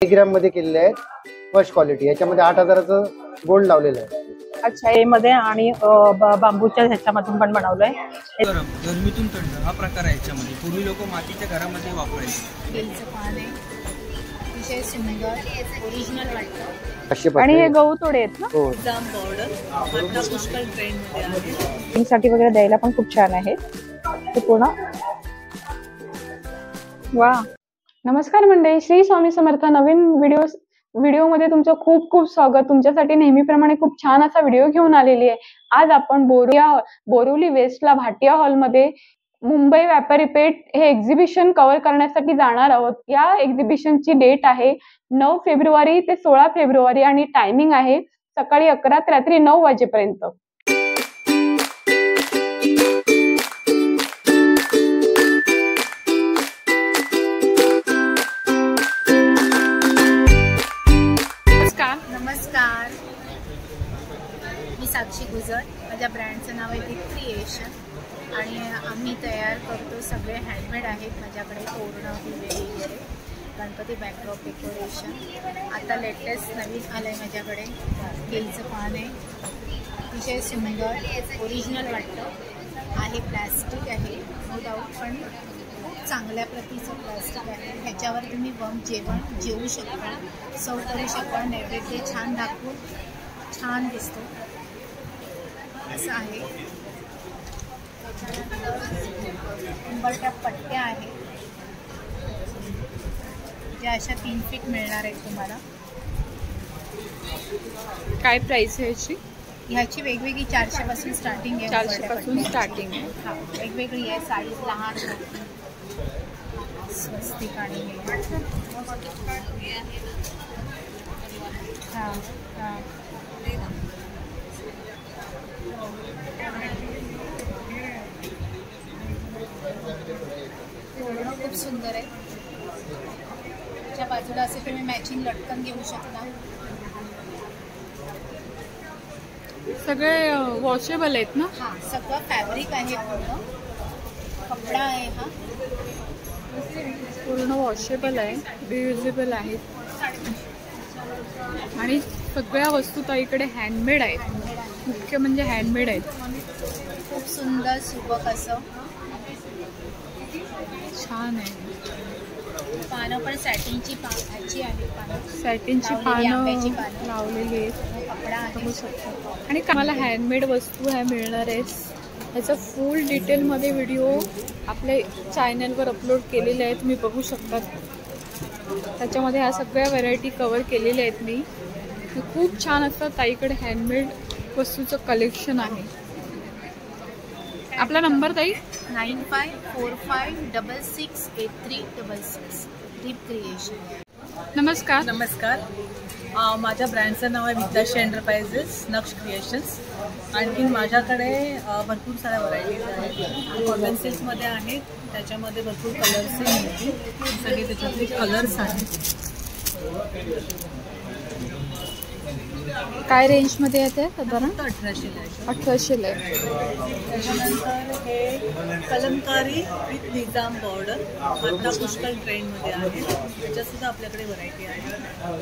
ग्राम मध्ये केलेले आहेत, फर्स्ट क्वालिटी. याच्यामध्ये 8000चं गोल्ड लावलेलं आहे. अच्छा, हे मध्ये आणि बांबूच्या ह्याच्यामधून पण बनवलंय. गरमीतून थंड हा प्रकार आहे. याच्यामध्ये पूर्वी लोक मातीच्या घरामध्ये वापरायचे. बेलचं पान आहे, अतिशय सुंदर ओरिजिनल वाटतं. आणि हे गहू तोडे आहेत ना. हो, जाम पावडर आता पुष्कळ ट्रेंड मध्ये आहे. साठी वगैरे द्यायला पण खूप छान आहेत ते पूर्ण. वा, नमस्कार मंडळी, श्री स्वामी समर्थ. नवीन व्हिडिओ मध्ये तुमचं खूप खूप स्वागत. तुमच्यासाठी नेहमीप्रमाणे खूप छान असा व्हिडिओ घेऊन आलेली आहे. आज आपण बोरिवली वेस्टला भाटिया हॉलमध्ये मुंबई व्यापारी पेठ हे एक्झिबिशन कव्हर करण्यासाठी जाणार आहोत. या एक्झिबिशनची डेट आहे 9 फेब्रुवारी ते 16 फेब्रुवारी आणि टायमिंग आहे सकाळी 11 ते रात्री 9 वाजेपर्यंत. नमस्कार, मी साक्षी गुजर. माझ्या ब्रँडचं नाव आहे दीप क्रिएशन आणि आम्ही तयार करतो सगळे हँडमेड आहेत. माझ्याकडे तोरणं वगैरे, गणपती बॅकड्रॉप डेकोरेशन. आता लेटेस्ट नवीन आलं आहे माझ्याकडे बेलचं पान आहे, अतिशय सुंदर ओरिजिनल वाटतं आहे. प्लॅस्टिक आहे नो डाऊट, पण खूप चांगल्या प्रतीचं प्लॅस्टिक आहे. ह्याच्यावर तुम्ही जेवण जेवू शकता, सर्व करू शकता. नैवेद्य छान दाखवून छान दिसतो असं आहे. उंबरठ्या पट्ट्या आहेत ज्या अशा 3 फीट मिळणार आहेत तुम्हाला. काय प्राइस आहे याची? ह्याची वेगवेगळी 400 पासून स्टार्टिंग आहे. 400 पासून स्टार्टिंग आहे. हा, वेगवेगळी आहे. साईज लहान स्वस्तिक आणि हां हां खूप सुंदर आहे. त्याच्या बाजूला असे तुम्ही मॅचिंग लटकन घेऊ शकता. सगळे वॉशेबल आहेत ना? हां, सगळं फॅब्रिक आहे, पूर्ण कपडा आहे. हा पूर्ण वॉशेबल आहे, रियुजेबल आहेत आणि सगळ्या वस्तू ताईकडे हँडमेड आहेत. मुख्य म्हणजे हँडमेड आहेत. खूप सुंदर सुबक असं छान आहे. पानं पण सॅटिनची ह्याची आहेत. पानं सॅटिनची आंब्याची पानं लावलेली आहेत, कपडा बघू आहे. शकता. आणि मला हँडमेड वस्तू ह्या मिळणार आहेत. ह्याचा फुल डिटेलमध्ये व्हिडिओ आपल्या चॅनलवर अपलोड केलेले आहेत, तुम्ही बघू शकता. त्याच्यामध्ये ह्या सगळ्या व्हरायटी कवर केलेल्या आहेत मी. खूप छान असतं ताईकडे हँडमेड वस्तूचं कलेक्शन आहे. आपला नंबर ताई? 9545668366. दीप क्रिएशन. नमस्कार. नमस्कार, माझ्या ब्रँडचं नाव आहे विद्याश्री एंटरप्राइजेस नक्ष क्रिएशन्स. आणखी माझ्याकडे भरपूर साऱ्या व्हरायटीज आहेत. कॉटन सिल्कमध्ये आहेत, त्याच्यामध्ये भरपूर कलर्स मिळतील. सगळे त्याच्यातले कलर्स आहेत. काय रेंजमध्ये येते साधारण? 1800 आहे. 1800 आहे. त्याच्यानंतर हे कलमकारी विथ निजाम बॉर्डर आता पुष्कळ ट्रेंडमध्ये आहे. त्याच्यासुद्धा आपल्याकडे व्हरायटी आहे.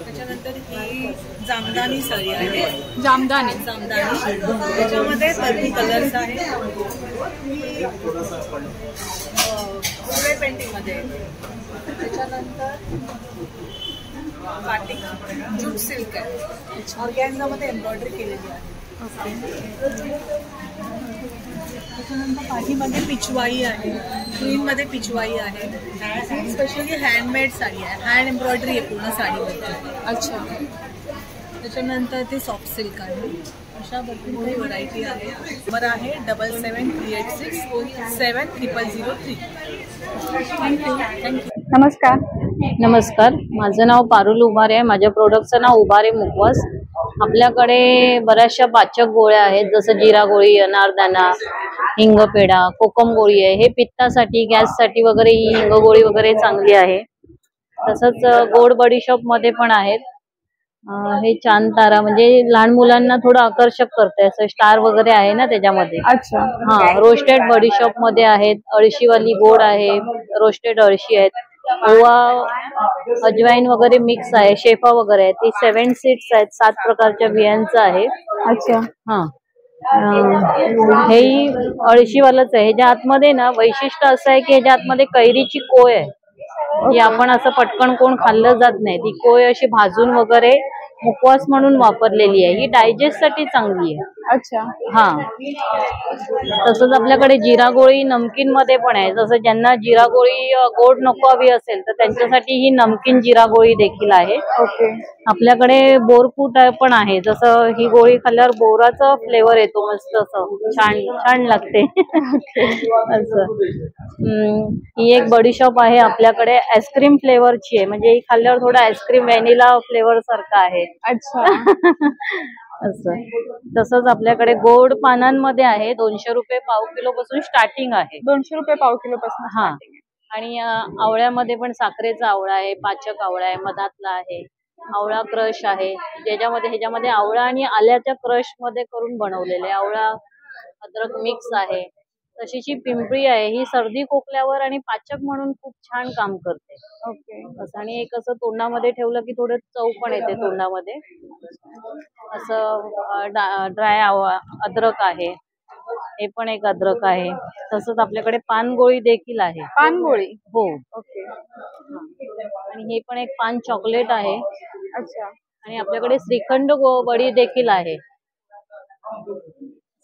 त्याच्यानंतर ही जामदानी साडी आहे. जामदानी त्याच्यामध्ये भरपूर कलर्स आहेत. सुरे पेंटिंगमध्ये. त्याच्यानंतर बाटिक जूट सिल्क आहे, ऑर्गॅन्झामध्ये एम्ब्रॉयडरी केलेली आहे. त्याच्यानंतर पाठीमध्ये पिचवाई आहे, क्वीनमध्ये पिचवाई आहे. स्पेशली हँडमेड साडी आहे, हँड एम्ब्रॉयडरी आहे पूर्ण साडीमध्ये. अच्छा. त्याच्यानंतर ते सॉफ्ट सिल्क आहे. अशा भरपूर काही व्हरायटी आहे. नंबर आहे 7738670003. थँक्यू. नमस्कार. नमस्कार, माझं नाव पारुल उभारे आहे. माझ्या प्रोडक्टचं नाव उभारे मुखवास. आपल्याकडे बऱ्याचशा पाचक गोळ्या आहेत, जसं जिरा गोळी, अनारदाना, हिंगपेढा, कोकम गोळी आहे. हे पित्तासाठी, गॅससाठी वगैरे ही हिंग गोळी वगैरे चांगली आहे. तसंच गोड बडीशॉप मध्ये पण आहेत. हे चांद तारा म्हणजे लहान मुलांना थोडं आकर्षक करते, असं स्टार वगैरे आहे ना त्याच्यामध्ये. अच्छा. हा, रोस्टेड बडीशॉप मध्ये आहेत. अळशीवाली गोड आहे, रोस्टेड अळशी आहेत. ओवा, अजवाईन वगैरे मिक्स आहे, शेफा वगैरे आहे. ती 7 सीड्स आहेत, 7 प्रकारच्या बियांचं आहे. अच्छा. हा हेही अळशीवालंच आहे. ह्याच्या आतमध्ये ना वैशिष्ट्य असं आहे की ह्याच्या आतमध्ये कैरीची कोय आहे. ती आपण असं पटकन कोण खाल्लं जात नाही. ती कोय अशी भाजून वगैरे मुखवास म्हणून वापरलेली आहे. ही डायजेस्ट साठी चांगली आहे. अच्छा. हा तसंच आपल्याकडे जिरा गोळी नमकीन मध्ये पण आहे. जसं ज्यांना जिरा गोळी गोड नको हवी असेल तर त्यांच्यासाठी ही नमकीन जिरा गोळी देखील आहे. ओके. आपल्याकडे बोरफूट पण आहे. जसं ही गोळी खाल्ल्यावर बोराचा फ्लेवर येतो, मस्त असं छान छान लागते. असं ही एक बडीशॉप आहे आपल्याकडे, आईस्क्रीम फ्लेवरची आहे. म्हणजे ही खाल्ल्यावर थोडं आईस्क्रीम व्हॅनिला फ्लेवर सारखं आहे. अच्छा. असं तसंच आपल्याकडे गोड पानांमध्ये आहे. 200 रुपये पाव किलो पासून स्टार्टिंग आहे. 200 रुपये पाव किलो पासून. हा आणि आवळ्यामध्ये पण साखरेचा आवळा आहे, पाचक आवळा आहे, मधातला आहे, आवळा क्रश आहे. ह्याच्यामध्ये आवळा आणि आल्याच्या क्रश मध्ये करून बनवलेले. आवळा अद्रक मिक्स आहे. तशीची पिंपळी आहे. ही सर्दी खोकल्यावर आणि पाचक म्हणून खूप छान काम करते. ओके. असं आणि एक असं तोंडामध्ये ठेवलं की थोडं चव पण येते तोंडामध्ये. असं ड्राय अद्रक आहे. हे पण एक अद्रक आहे. तसंच आपल्याकडे पानगोळी देखील आहे. पानगोळी. हो. ओके. आणि हे पण एक पान चॉकलेट आहे. अच्छा. आणि आपल्याकडे श्रीखंड वडी देखील आहे.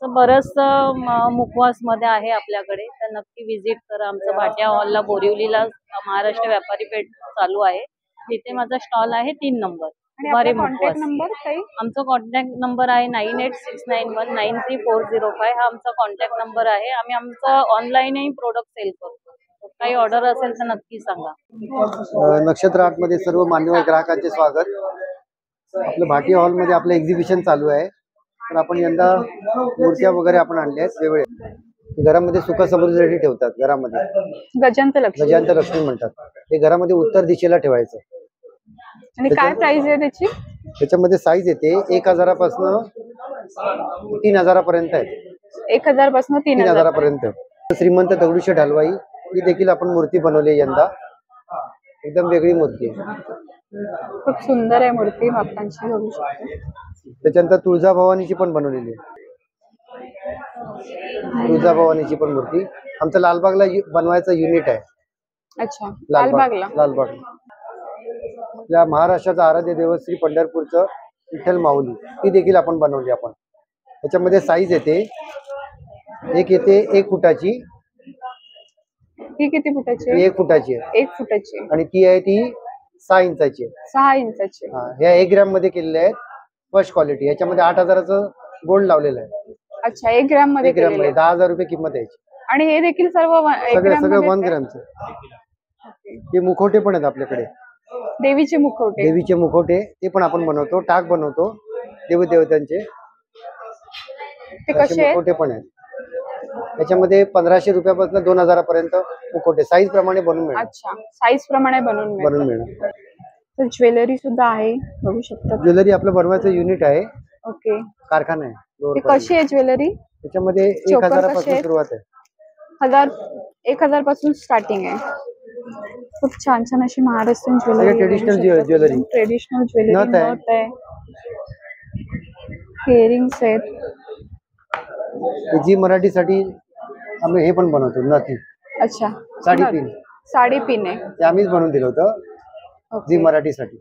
बरंच मुखवास मध्ये आहे आपल्याकडे, तर नक्की व्हिजिट करा. आमचं भाट्या हॉलला बोरिवलीला महाराष्ट्र व्यापारी पेठ चालू आहे. तिथे माझा स्टॉल आहे 3 नंबर. आणि कॉन्टॅक्ट नंबर काही? आमचा कॉन्टॅक्ट नंबर आहे 9869193405. हा आमचा कॉन्टॅक्ट नंबर आहे. आम्ही आमचं ऑनलाईनही प्रोडक्ट सेल करतो. काही ऑर्डर असेल तर नक्की सांगा. नक्षत्र आर्टमध्ये सर्व मान्यवर ग्राहकांचे स्वागत. आपलं भाटी हॉलमध्ये आपलं एक्झिबिशन चालू आहे. तर आपण यंदा मूर्त्या वगैरे आपण आणल्या आहेत वेगवेगळ्या. घरामध्ये सुख समृद्धीसाठी ठेवतात. घरामध्ये गजांत लक्ष्मी म्हणतात. हे घरामध्ये उत्तर दिशेला ठेवायचं. आणि काय प्राइस आहे त्याची? त्याच्यामध्ये साईज येते 1000 पासून 3000 पर्यंत आहे. 1000 पासून 3000 पर्यंत. श्रीमंत दगडूशेठ हलवाई ही देखील आपण मूर्ती बनवली यंदा. एकदम वेगळी मूर्ती आहे. खूप सुंदर आहे मूर्ती, बाप्पांची बघू शकतो. त्याच्यानंतर तुळजाभवानीची पण बनवलेली आहे. तुळजाभवानीची पण मूर्ती आमचं लालबागला बनवायचं युनिट आहे. अच्छा. लालबागला. आपल्या महाराष्ट्राचा आराध्य दैवत श्री पंढरपूरचं विठ्ठल माऊली ती देखील आपण बनवली. आपण त्याच्यामध्ये साईज येते, एक येते 1 फुटाची. ती किती फुटाची आहे? 1 फुटाची आहे. 1 फुटाची. आणि ती आहे ती 6 इंचाची आहे. 6 इंचाची. ह्या 1 ग्रॅम मध्ये केलेल्या आहेत. First quality. याच्यामध्ये 8000चं गोल्ड लावलेलं आहे. अच्छा. 1 ग्रॅम मध्ये. 1 ग्रॅम मध्ये 10000 रुपये किंमत आहे. आणि हे देखील सर्व सगळं 1 ग्रॅमचं. हे मुखवटे पण आहेत आपल्याकडे. देवीचे मुखवटे ते पण आपण बनवतो. टाक बनवतो देवदेवतांचे. ते कसे मुखवटे पण आहेत. त्याच्यामध्ये 1500 रुपयापासून 2000 पर्यंत मुखवटे साईज प्रमाणे बनवून मिळणार. अच्छा. साईज प्रमाणे बनवून मिळणार. तर ज्वेलरी सुद्धा आहे, बघू शकता. ज्वेलरी आपलं बनवायचं युनिट आहे. ओके. कारखाना आहे. ती कशी आहे ज्वेलरी? त्याच्यामध्ये 1000 पासून सुरुवात आहे. 1000 पासून स्टार्टिंग आहे. खूप छान छान अशी महाराष्ट्रीयन ज्वेलरी. ट्रेडिशनल ज्वेलरी नथ आहे. इयरिंग्स आहेत. जी मराठीसाठी आम्ही हे पण बनवतो नथ. अच्छा. साडी पिन आहे. ते आम्हीच बनवून दिलं होतं. जी मराठीसाठी.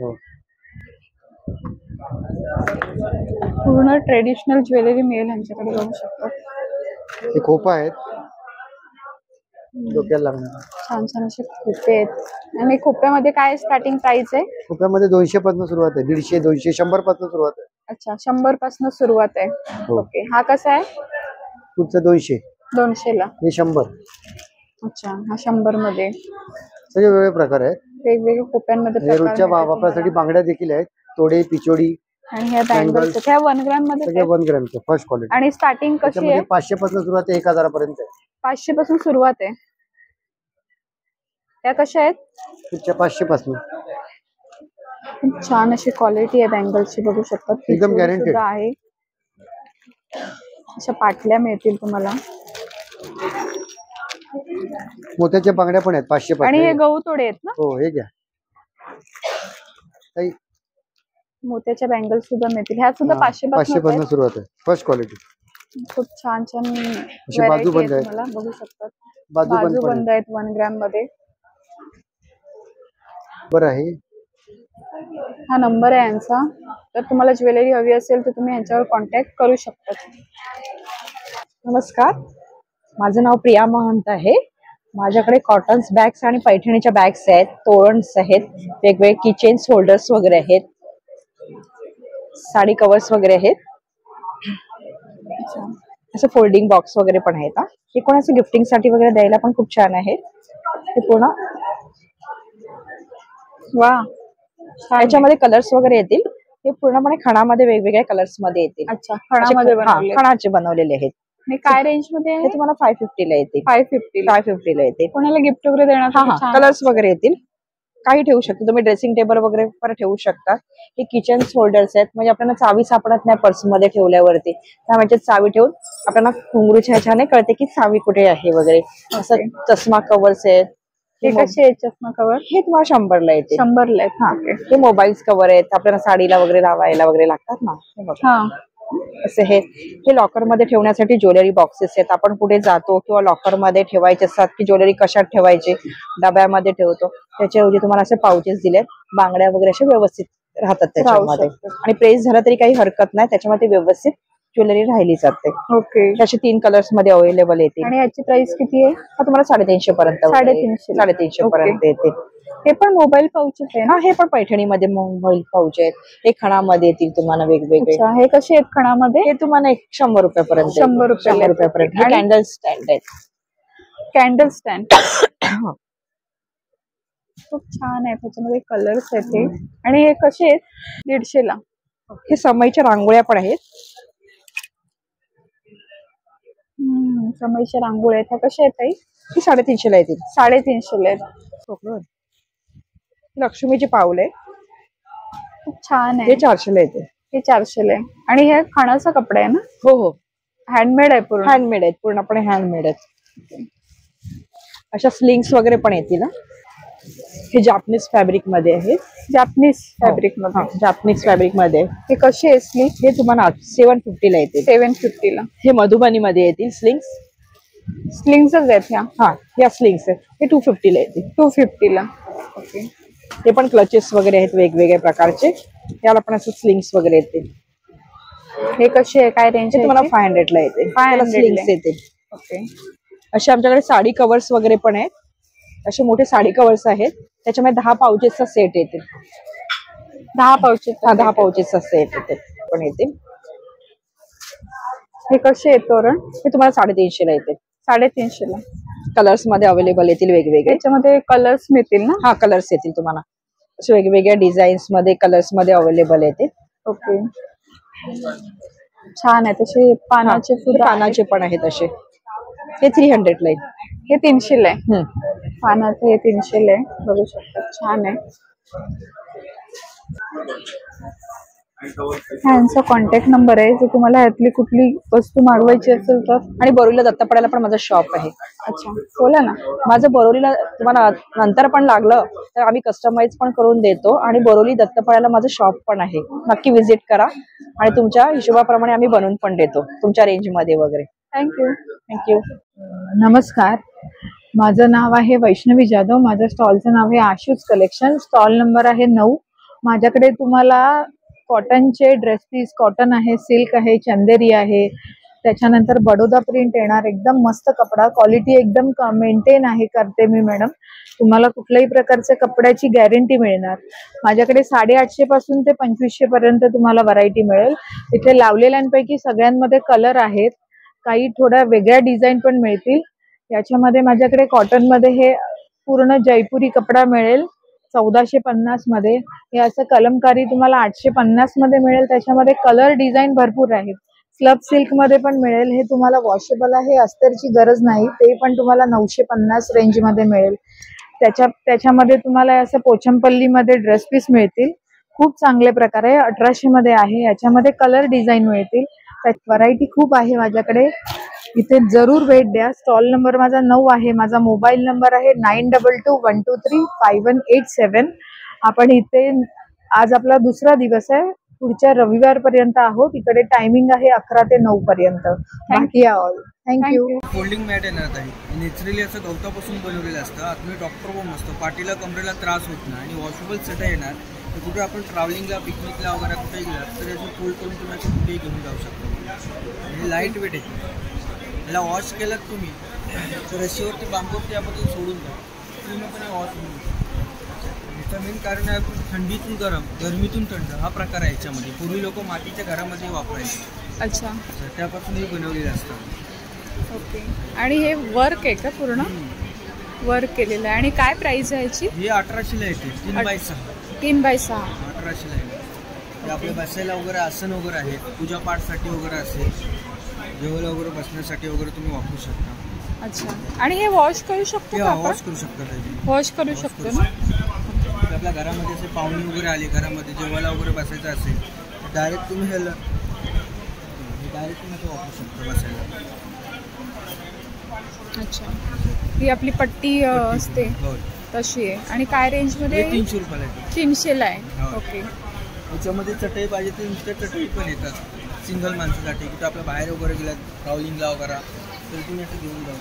हो. पूर्ण ट्रेडिशनल ज्वेलरी मिळेल यांच्याकडे, बघू शकता. हे खोपा आहेत डोक्याला लागणार. छान छान असे खोपे आहेत. आणि खोप्यामध्ये काय स्टार्टिंग प्राइस आहे? खोप्यामध्ये 200 पासून सुरुवात आहे. 150, 200, 100 पासून सुरुवात आहे. अच्छा. 100 पासून सुरुवात आहे. ओके. हा कसा आहे? पुढचं 200. 200 ला. हे 100. अच्छा. हा 100 मध्ये. सगळे वेगवेगळे प्रकार आहेत. वेगवेगळे खोप्यांमध्ये. रोजच्या वापरासाठी बांगड्या देखील आहेत. तोडे, पिचोडी. आणि ह्या बँगल्स ह्या 1 ग्रॅम मध्ये. सगळे 1 ग्रॅमचे फर्स्ट क्वालिटी. आणि स्टार्टिंग कशी आहे? 500 पासून सुरुवात आहे. 1000 पर्यंत आहे. 500 पासून सुरुवात आहे. त्या कशा आहेत? पुढच्या 500 पासून. खूप छान अशी क्वालिटी आहे बँगल्सची, बघू शकता. एकदम गॅरंटेड आहे. अशा पाटल्या मिळतील तुम्हाला. मोत्याच्या बांगड्या पण आहेत 500 आणि हे पासून. गहू तोडे आहेत ना? हो हे घ्या ताई. मोत्याच्या बँगल्स सुद्धा मिळतील. ह्या सुद्धा 500 500 पासून सुरुवात आहे. First quality. खूप छान छान बाजू variety बंद आहे आहेत. तुम्हाला बघू शकतात. बाजू बाजू पण बंद आहेत 1 ग्रॅम मध्ये. बरं आहे. हा नंबर आहे यांचा. तर तुम्हाला ज्वेलरी हवी असेल तर तुम्ही यांच्यावर कॉन्टॅक्ट करू शकता. नमस्कार, माझं नाव प्रिया महंत आहे. माझ्याकडे कॉटन्स बॅग्स आणि पैठणीच्या बॅग्स आहेत, तोरणस आहेत, वेगवेगळे किचन्स होल्डर्स वगैरे आहेत, साडी कवर्स वगैरे आहेत, असं फोल्डिंग बॉक्स वगैरे पण आहेत. हे कोणाचं गिफ्टिंग साठी वगैरे द्यायला पण खूप छान आहेत. हे पूर्ण वा याच्यामध्ये कलर्स वगैरे येतील. हे पूर्णपणे खणामध्ये वेगवेगळ्या कलर्स मध्ये येतील. अच्छा, खणामध्ये बनवले. खणाचे बनवलेले आहेत. हे काय रेंज मध्ये हे आहे? तुम्हाला 550 ला येतील. 550 ला येतील. कोणाला गिफ्ट वगैरे देण्यासाठी कलर्स वगैरे येतील. काही ठेवू शकता तुम्ही, ड्रेसिंग टेबल वगैरे पर ठेवू शकता. हे किचन होल्डर्स आहेत, म्हणजे आपल्याला चावी सापडत नाही पर्स मध्ये ठेवल्यावरती, त्यामुळे चावी ठेवून आपल्याला घुंगरूच्या ह्याच्याने कळते की चावी कुठे आहे वगैरे. असं चष्मा कव्हर्स आहेत. हे कसे आहेत चष्मा कव्हर? हे तुम्हाला 100 ला येते. 100 ला आहेत. हा, हे मोबाईल्स कव्हर आहेत, आपल्याला साडीला वगैरे लावायला वगैरे लागतात ना. हे बघा हा, असे हे लॉकर मध्ये ठेवण्यासाठी ज्वेलरी बॉक्सेस आहेत. आपण कुठे जातो किंवा लॉकर मध्ये ठेवायचे असतात की ज्वेलरी कशात ठेवायची, डब्यामध्ये ठेवतो, त्याच्याऐवजी तुम्हाला असे पाउचेस दिलेत. बांगड्या वगैरे असे व्यवस्थित राहतात त्याच्यामध्ये, आणि प्रेस झाला तरी काही हरकत नाही, त्याच्यामध्ये व्यवस्थित ज्वेलरी राहिली जाते. ओके. त्याचे 3 कलर्स मध्ये अवेलेबल येतील. आणि याची प्राइस किती आहे? हा तुम्हाला 350 पर्यंत 350 पर्यंत येते. हे पण मोबाईल पाउचेस आहे ना? हा, हे पण पैठणीमध्ये मोबाईल पाऊच आहेत. हे खणामध्ये येतील तुम्हाला वेगवेगळे. अच्छा, हे कसे आहेत खणामध्ये? हे तुम्हाला 100 रुपयापर्यंत 100 रुपयापर्यंत. हे कॅन्डल स्टँड आहेत. कॅन्डल स्टँड खूप छान आहे. त्याच्यामध्ये कलर्स आहेत ते. आणि हे कसे आहेत? 150 ला. हे समईच्या रांगोळ्या पण आहेत. समईच्या रांगोळ्या आहेत. ह्या कशा आहेत ताई? ही 350 ला येतील. 350 ला आहेत. लक्ष्मीची पाऊल आहे. खूप छान आहे. हे 400 ला येते. हे 400 ला आहे. आणि हे खणाचा कपडा आहे ना? हो हो, हँडमेड आहे पूर्ण. हँडमेड आहेत, पूर्णपणे हँडमेड आहेत. अशा स्लिंग्स वगैरे पण येतील. हे जापनीज फॅब्रिक मध्ये आहे. जापनीज फॅब्रिक मध्ये. जापनीज फॅब्रिक मध्ये. हे कसे आहे स्लिंग? हे तुम्हाला 750 ला येते. 750 ला. हे मधुबनी मध्ये येतील स्लिंग्स. स्लिंग्सच आहेत ह्या. हा, या स्लिंग्स आहेत. हे 250 ला येतील. 250 ला. ओके. हे पण क्लचेस वगैरे आहेत वेगवेगळ्या प्रकारचे. याला पण असं स्लिंग्स वगैरे येतील. हे कसे आहे? काय रेंज? हे तुम्हाला 500 ला येते. 500 स्लिंग्स येतील. ओके. असे आमच्याकडे साडी कव्हर्स वगैरे पण आहेत. असे मोठे साडी कव्हर्स आहेत. त्याच्यामध्ये 10 पाउचेसचा सेट येतील. 10 पाउचेस. 10 पाउचेसचा सेट येतील पण येतील. हे कसे आहेत तोरण? हे तुम्हाला 350 ला येतील. 350 ला. कलर्स मध्ये अवेलेबल येतील वेगवेगळे. त्याच्यामध्ये कलर्स मिळतील ना? हा, कलर्स येतील तुम्हाला. असे वेगवेगळ्या डिझाईन्स मध्ये कलर्स मध्ये अवेलेबल येतील. ओके. छान आहे. तसे पानाचे सुद्धा पानाचे पण आहेत असे. हे 300 ला येईल. हे 300 ला आहे. पानाचं हे 300 ला आहे. बघू शकता. छान आहे. ह्यांचा कॉन्टॅक्ट नंबर आहे. जर तुम्हाला ह्यातली कुठली वस्तू मागवायची असेल तर. आणि बोरिवलीला दत्तपाड्याला पण माझं शॉप आहे. अच्छा, बोला ना. माझं बोरिवलीला तुम्हाला नंतर पण लागलं तर आम्ही कस्टमाइज पण करून देतो. आणि बोरिवली दत्तपाड्याला माझं शॉप पण आहे. नक्की व्हिजिट करा, आणि तुमच्या हिशोबाप्रमाणे आम्ही बनवून पण देतो, तुमच्या रेंज मध्ये वगैरे. थँक्यू. नमस्कार, माझं नाव आहे वैष्णवी जाधव. माझ्या स्टॉलचं नाव आहे आशूज कलेक्शन. स्टॉल नंबर आहे 9. माझ्याकडे तुम्हाला कॉटनचे ड्रेस पीस, कॉटन आहे, सिल्क आहे, चंदेरी आहे, त्याच्यानंतर बडोदा प्रिंट येणार. एकदम मस्त कपडा, क्वालिटी एकदम मेंटेन आहे करते मी मॅडम. तुम्हाला कुठल्याही प्रकारच्या कपड्याची गॅरंटी मिळणार. माझ्याकडे 850 पासून ते 2500 पर्यंत तुम्हाला व्हरायटी मिळेल. इथे लावलेल्यांपैकी सगळ्यांमध्ये कलर आहेत. काही थोड्या वेगळ्या डिझाईन पण मिळतील. याच्यामध्ये माझ्याकडे कॉटन मध्ये हे पूर्ण जयपुरी कपडा मिळेल 1450 मध्ये. हे असं कलमकारी तुम्हाला 850 मध्ये मिळेल. त्याच्यामध्ये कलर डिझाईन भरपूर आहेत. स्लब सिल्क मध्ये पण मिळेल. हे तुम्हाला वॉशेबल आहे, अस्तरची गरज नाही. ते पण तुम्हाला 950 रेंज मध्ये मिळेल. त्याच्यामध्ये तुम्हाला असं पोचमपल्ली मध्ये ड्रेस पीस मिळतील. खूप चांगले प्रकारे 1800 मध्ये आहे. याच्यामध्ये कलर डिझाईन मिळतील. व्हरायटी खूप आहे माझ्याकडे. इथे जरूर भेट द्या. स्टॉल नंबर माझा 9 आहे. माझा मोबाईल नंबर आहे 9221235187. आपण इथे आज आपला दुसरा दिवस आहे. पुढच्या रविवारपर्यंत आहोत. इकडे टायमिंग आहे 11 ते 9 पर्यंत. बाकी ऑल थँक्यू. फोल्डिंग मॅट येणार आहे. नॅचरली असं गवतापासून बनवलेलं असतं. आतमध्ये डॉक्टर पण असतो. पाठीला कमरेला त्रास होत नाही आणि वॉशेबल सेट येणार. तर कुठे आपण ट्रॅव्हलिंगला पिकनिकला वगैरे कुठे गेला तर याचं फोल्ड करून तुम्ही असं कुठेही घेऊन जाऊ शकता. आणि लाईट वेट आहे. याला वॉश केलात तुम्ही तर रशीवरती बांबूवरती आपण सोडून द्या पूर्णपणे वॉश होऊन. याचं मेन कारण आहे थंडीतून गरम गरमीतून थंड हा प्रकार आहे याच्यामध्ये. पूर्वी लोक मातीच्या घरामध्ये वापरायचे. अच्छा. तर त्यापासून हे बनवलेलं असतं. ओके. आणि हे वर्क आहे का पूर्ण? वर्क केलेलं आहे. आणि काय प्राइस आहे याची? हे 1800ला येते. 3x6. 3x6 1800ला येते. ते आपल्या बसायला वगैरे आसन वगैरे आहे. पूजापाठसाठी वगैरे असेल, जेवायला वगैरे बसण्यासाठी वगैरे तुम्ही वापरू शकता. अच्छा. आणि हे वॉश करू शकतो का आपण? वॉश करू शकता. वॉश करू शकतो ना? आपल्या घरामध्ये असे पाहुणे वगैरे आले, घरामध्ये जेवायला वगैरे बसायचं असेल तर डायरेक्ट तुम्ही ह्याला डायरेक्ट तुम्ही वापरू शकता बसायला. अच्छा. ही आपली पट्टी असते तशी आहे. आणि काय रेंजमध्ये? 300 रुपयाला येते. 300ला आहे. हो. ओके. याच्यामध्ये चटई पाहिजे तर नुसत्या चटई पण येतात सिंगल माणसासाठी. कुठे आपल्या बाहेर वगैरे गेलात ट्रॅव्हलिंगला वगैरे तर तुम्ही असं घेऊन जाऊ.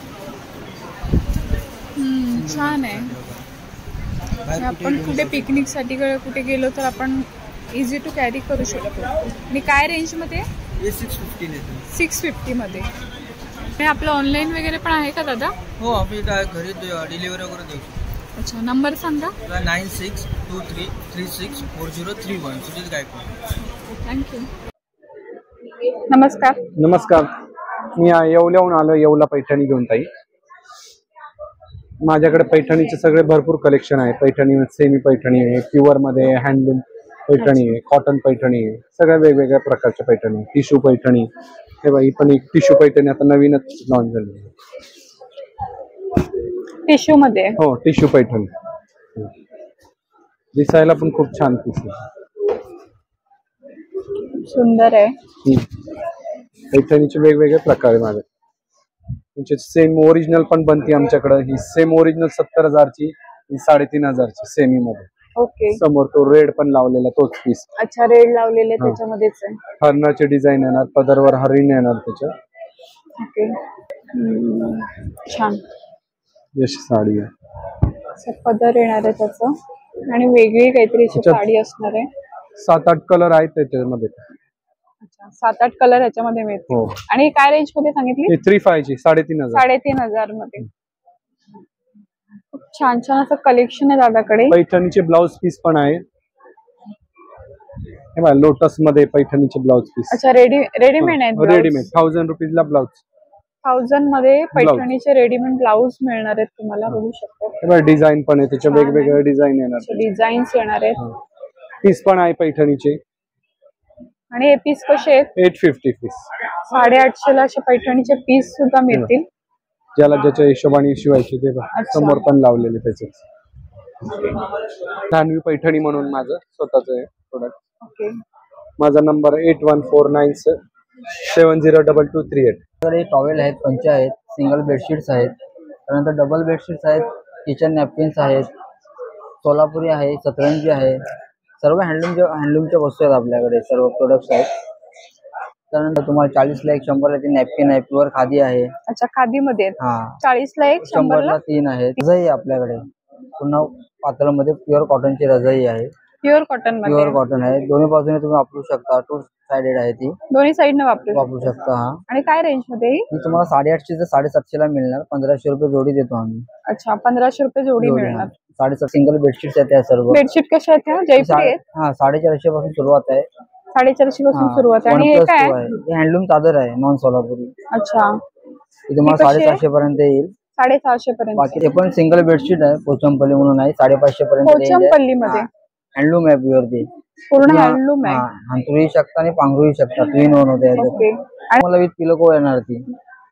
छान आहे. आपण कुठे पिकनिकसाठी कुठे गेलो तर आपण इझी टू कॅरी करू शकतो. आणि काय रेंजमध्ये? हे 650 येते. 650 मध्ये. आणि आपलं ऑनलाईन वगैरे पण आहे का दादा? हो, आम्ही घरी डिलिव्हरी वगैरे देऊ शकतो. अच्छा. नंबर सांगा. 9623364031. सुजित गायकवाड. थँक्यू. नमस्कार. नमस्कार. मी येवल्याहून आलो. येवला पैठणी घेऊन ताई. माझ्याकडे पैठणीचे सगळे भरपूर कलेक्शन आहे. पैठणी सेमी पैठणी आहे, प्युअर मध्ये हँडलूम पैठणी आहे, कॉटन पैठणी आहे, सगळ्या वेगवेगळ्या प्रकारच्या पैठणी. टिश्यू पैठणी हे बघा, ही पण एक टिश्यू पैठणी आता नवीनच लॉन्च झाली. टिश्यू मध्ये? हो, टिश्यू पैठणी. दिसायला पण खूप छान पीस आहे. सुंदर आहे. पैठणीचे वेगवेगळे प्रकार आहे माझे. सेम ओरिजिनल पण बनते आमच्याकडे. ही सेम ओरिजिनल 70,000ची, ही 3500ची सेमी मध्ये. ओके. समोर तो रेड पण लावलेला तोच पीस. अच्छा. रेड लावलेले त्याच्यामध्येच आहे. हरणाचे डिझाईन येणार, पदरवर हरिण येणार त्याच्या. ओके. छान. यश साडी आहे. पदर येणार आहे त्याचं. आणि वेगळी काहीतरी साडी असणार आहे. 7-8 कलर आहेत त्याच्यामध्ये. अच्छा. 7-8 कलर ह्याच्यामध्ये मिळतील. हो. आणि काय रेंज मध्ये सांगितली? 3500 ची 3500. 3500 मध्ये. खूप छान छान असं कलेक्शन आहे दादाकडे. पैठणीचे ब्लाउज पीस पण आहे. हे बघा, लोटस मध्ये पैठणीचे ब्लाउज पीस. अच्छा. रेडीमेड आहेत. रेडीमेड 1000 रुपीजला ब्लाउज. 1000 मध्ये पैठणीचे रेडीमेड ब्लाउज मिळणार आहेत तुम्हाला. बघू शकता. हे बघा, डिझाइन पण आहे त्याच्या. वेगवेगळे डिझाईन येणार. डिझाईन्स येणार आहेत. पीस पण आहे पैठणीचे. आणि हे पीस कसे आहेत? 850 पीस. 850ला असे पैठणीचे पीस सुद्धा मिळतील. ज्याला ज्याच्या हिशोबाने शिवायचे ते समोर पण लावलेले त्याचे. धानवी पैठणी म्हणून माझं स्वतःच आहे प्रोडक्ट. ओके. माझा नंबर 8149702238. कडे टॉवेल आहेत, पंच आहेत, सिंगल बेडशीट्स आहेत, त्यानंतर डबल बेडशीट्स आहेत, किचन नॅपकिन्स आहेत, सोलापुरी आहे, सतरंजी आहे. सर्व हँडलूमच्या वस्तू आहेत आपल्याकडे. सर्व प्रोडक्ट्स आहेत. त्यानंतर तुम्हाला 40ला 1, 100ला 3 नॅपकिन आहे. प्युअर खादी आहे. अच्छा. खादी मध्ये? हा. 40ला 1, 100ला 3 आहे. रजाई आपल्याकडे पुन्हा पातळमध्ये प्युअर कॉटनची रजाई आहे. प्युअर कॉटन मध्ये? प्युअर कॉटन आहे. दोन्ही बाजूने तुम्ही वापरू शकता. 2 साइडेड आहे ती. दोन्ही साइडने वापरू शकता. हा. आणि काय रेंज मध्ये? ही तुम्हाला 850 ते 750ला मिळणार. 1500 रुपये जोडी देतो आम्ही. अच्छा. 1500 रुपये जोडी मिळणार. 750 सिंगल बेडशीट्स आहेत त्या सर्व. बेडशीट कशा आहेत ह्या? जयपुरी आहेत? हा. 450 पासून सुरुवात आहे. 450 पासून सुरुवात आहे. आणि हे काय आहे? हे हँडलूम चादर आहे, नॉन सोलापुरी. अच्छा. ही तुम्हाला 750 पर्यंत येईल. 750 पर्यंत. बाकी ते पण सिंगल बेडशीट आहे. पोचमपल्ली म्हणून आहे. 550 पर्यंत. पोचमपल्ली मध्ये हँडलूम आहे प्युअर ते. पूर्ण हँडलूम आहे. अंथरूही शकता आणि पांघरूही शकता. 3 in 1 होते. तुम्हाला विथ पिलो कव्हर येणार ती.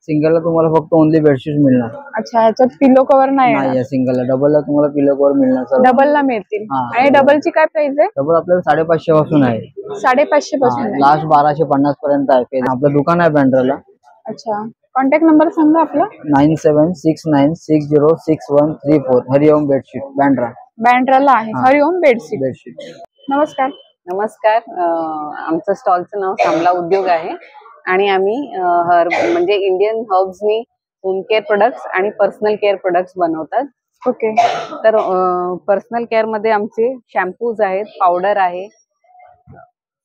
सिंगलला तुम्हाला फक्त ओनली बेडशीट मिळणार. अच्छा. ह्याच्यात पिलो कव्हर नाही? सिंगलला. डबलला तुम्हाला पिलो कव्हर मिळणार. डबलला मिळतील. आणि डबलची काय प्राइस आहे? डबल आपल्याला 550 पासून आहे. 550 पासून? लास्ट 1250 पर्यंत आहे. आपलं दुकान आहे बँड्राला. अच्छा. कॉन्टॅक्ट नंबर सांगा आपला. 9769606134. हरिओम बेडशीट बँड्रा. बँड्राला आहे हरिओम बेडशीट. नमस्कार. नमस्कार. आमचं स्टॉलचं नाव सामला उद्योग आहे आणि आम्ही म्हणजे इंडियन हर्ब्सनी होम केअर प्रोडक्ट्स आणि पर्सनल केअर प्रोडक्ट्स बनवतात. ओके. तर पर्सनल केअर मध्ये आमचे शॅम्पूज आहेत, पावडर आहे,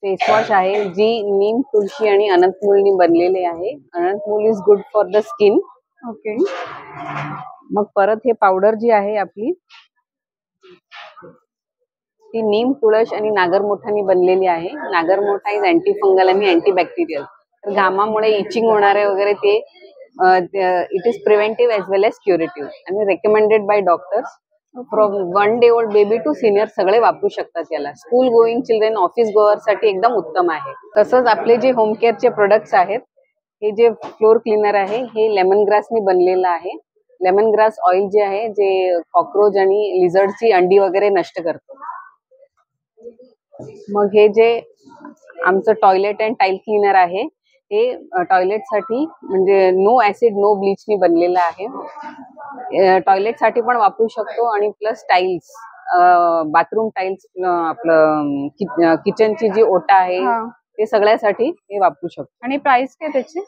फेसवॉश आहे जी नीम, तुळशी आणि अनंतमूलनी बनलेले आहे. Anantmool is good for the skin. Okay. मग परत हे पावडर जी आहे आपली ती नीम, तुळस आणि नागरमोठानी बनलेली आहे. नागरमोठा इज अँटी फंगल आणि अँटीबॅक्टेरियल. तर घामामुळे इचिंग होणारे वगैरे ते it is preventive as well as curative आणि recommended by doctors. From 1 day old baby to senior सगळे वापरू शकतात याला. School going children, office goer साठी एकदम उत्तम आहे. तसंच आपले जे होम केअरचे प्रोडक्ट्स आहेत, हे जे फ्लोर क्लीनर आहे हे लेमन ग्रासनी बनलेलं आहे. लेमन ग्रास ऑइल जे आहे जे कॉक्रोच आणि लिझर्डची अंडी वगैरे नष्ट करतो. मग हे जे आमचं टॉयलेट अँड टाईल क्लीनर आहे हे टॉयलेट साठी म्हणजे नो ऍसिड नो ब्लीचनी बनलेलं आहे. टॉयलेट साठी पण वापरू शकतो आणि प्लस टाईल्स, बाथरूम टाईल्स, आपलं किचनची जी ओटा आहे ते सगळ्यासाठी हे वापरू शकतो. आणि प्राइस काय त्याची?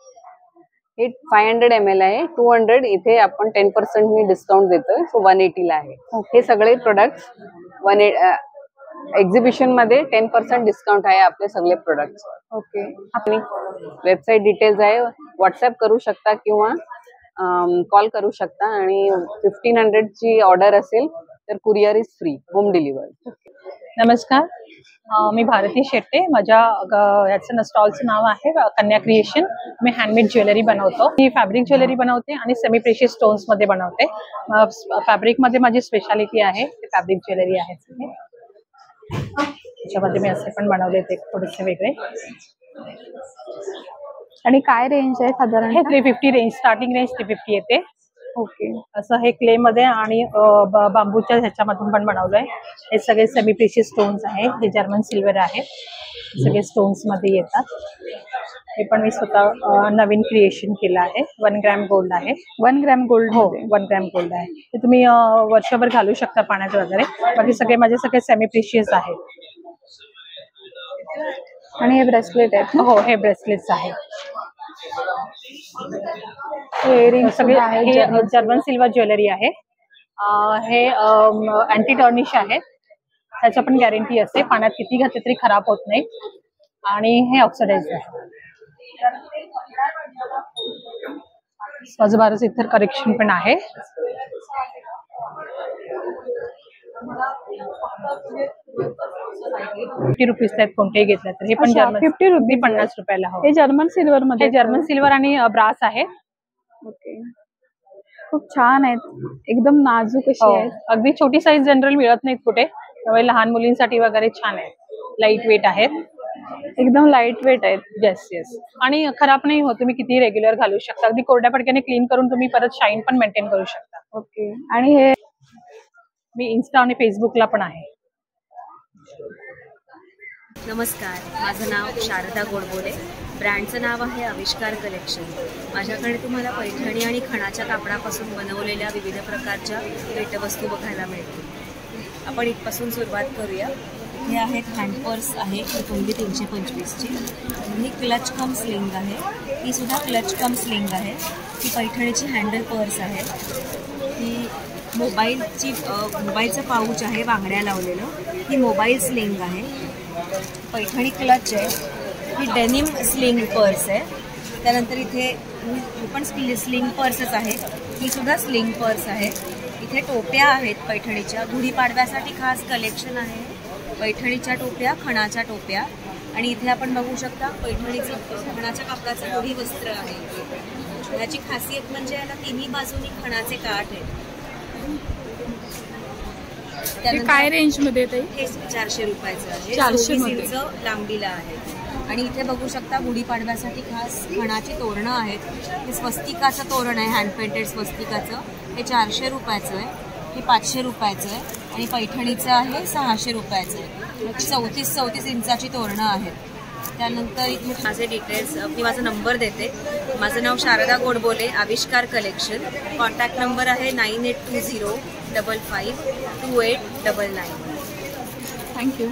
हे 500 ml आहे. 200 इथे आपण 10% डिस्काउंट देतोय, सो 180 ला आहे. हे सगळे प्रोडक्ट्स एक्झिबिशन मध्ये 10% डिस्काउंट आहे आपले सगळे प्रोडक्ट्स. ओके. आपली वेबसाईट डिटेल्स आहे, व्हॉट्सअप करू शकता किंवा कॉल करू शकता. आणि 1500 ची ऑर्डर असेल तर courier is free, home delivered. नमस्कार. मी भारती शेट्टे. माझ्या याचं स्टॉलचं नाव आहे कन्या क्रिएशन. मी हँडमेड ज्वेलरी बनवतो. मी फॅब्रिक ज्वेलरी बनवते आणि सेमी प्रेशियस स्टोन्स मध्ये बनवते. फॅब्रिक मध्ये माझी स्पेशालिटी आहे ते फॅब्रिक ज्वेलरी आहे. त्याच्यामध्ये मी असे पण बनवले ते थोडेसे वेगळे. आणि काय रेंज आहे साधारण? हे 350 रेंज, स्टार्टिंग रेंज 350 येते. ओके. असं हे क्ले मध्ये आणि बांबूच्या ह्याच्यामधून पण बनवलंय. हे सगळे सेमी प्रेशियस स्टोन्स आहे. हे जर्मन सिल्वर आहे. सगळे स्टोन्स मध्ये येतात. हे पण मी स्वतः नवीन क्रिएशन केलं आहे. 1 ग्रॅम गोल्ड आहे. 1 ग्रॅम गोल्ड? हो, 1 ग्रॅम गोल्ड आहे. हे तुम्ही वर्षभर घालू शकता पाण्यात वगैरे. बाकी सगळे माझे सगळे सेमी प्रेशियस आहेत. आणि हे ब्रेसलेट आहेत? हो, हे ब्रेसलेट्स आहेत. सगळे हे जर्मन सिल्वर ज्वेलरी आहे. हे अँटी टर्निश आहे. त्याचं पण गॅरंटी असते. पाण्यात किती घातले तरी खराब होत नाही. आणि हे ऑक्सिडाइज आहे. स्वजभारत इतर करेक्शन पण आहे. ₹50 आहेत कोणतेही घेतलं तर. हे पण जर्मन 50 रुपये, 50 रुपयाला. हो, हे जर्मन सिल्वर मध्ये? हे जर्मन सिल्वर आणि ब्रास आहे. ओके. खूप छान आहेत, एकदम नाजूक अशी आहेत. अगदी छोटी साईज जनरल मिळत नाहीत कुठे, त्यामुळे लहान मुलींसाठी वगैरे छान आहे. लाईट वेट आहेत, एकदम लाईट वेट आहेत. Yes yes. आणि खराब नाही होत. तुम्ही किती रेग्युलर घालू शकता. अगदी कोरड्या पडक्याने क्लीन करून तुम्ही परत शाईन पण मेंटेन करू शकता. ओके. आणि हे मी इन्स्टा आणि फेसबुकला पण आहे. नमस्कार, माझं नाव शारदा गोडबोले. ब्रँडचं नाव आहे आविष्कार कलेक्शन. माझ्याकडे तुम्हाला पैठणी आणि खणाच्या कापडापासून बनवलेल्या विविध प्रकारच्या भेटवस्तू बघायला मिळतील. आपण इथपासून सुरुवात करूया. हे आहेत हँडपर्स आहे, ही पहिली 325ची. ही क्लच कम स्लिंग आहे, ही सुद्धा क्लच कम स्लिंग आहे. ही पैठणीची हँडल पर्स आहे. ही मोबाईलचं पाऊच आहे वांगड्या लावलेलं. ही मोबाईल स्लिंग आहे. पैठणी क्लच आहे. ही डेनिम स्लिंग पर्स आहे. त्यानंतर इथे ही पण स्लिंग पर्सच आहे. ही सुद्धा स्लिंग पर्स आहे. इथे टोप्या आहेत पैठणीच्या. गुढीपाडव्यासाठी खास कलेक्शन आहे. पैठणीच्या टोप्या, खणाच्या टोप्या. आणि इथे आपण बघू शकता पैठणीचं खणाच्या कापडाचं गुढी वस्त्र आहे. ह्याची खासियत म्हणजे याला तिन्ही बाजूनी खणाचे काठ आहेत. काय रेंज मध्ये येते? हे 400 रुपयाचं आहे. 400 इंच लांबीला आहे. आणि इथे बघू शकता गुढीपाडव्यासाठी खास खणाची तोरणं आहेत. हे स्वस्तिकाचं तोरण आहे, हँड पेंटेड स्वस्तिकाचं. हे 400 रुपयाचं आहे. हे 500 रुपयाचं आहे. आणि पैठणीचं आहे 600 रुपयाचं आहे. 34 इंचाची तोरणं आहेत. त्यानंतर इथे माझे डिटेल्स मी माझा नंबर देते. माझं नाव शारदा गोडबोले, आविष्कार कलेक्शन. कॉन्टॅक्ट नंबर आहे 9820552899. थँक्यू.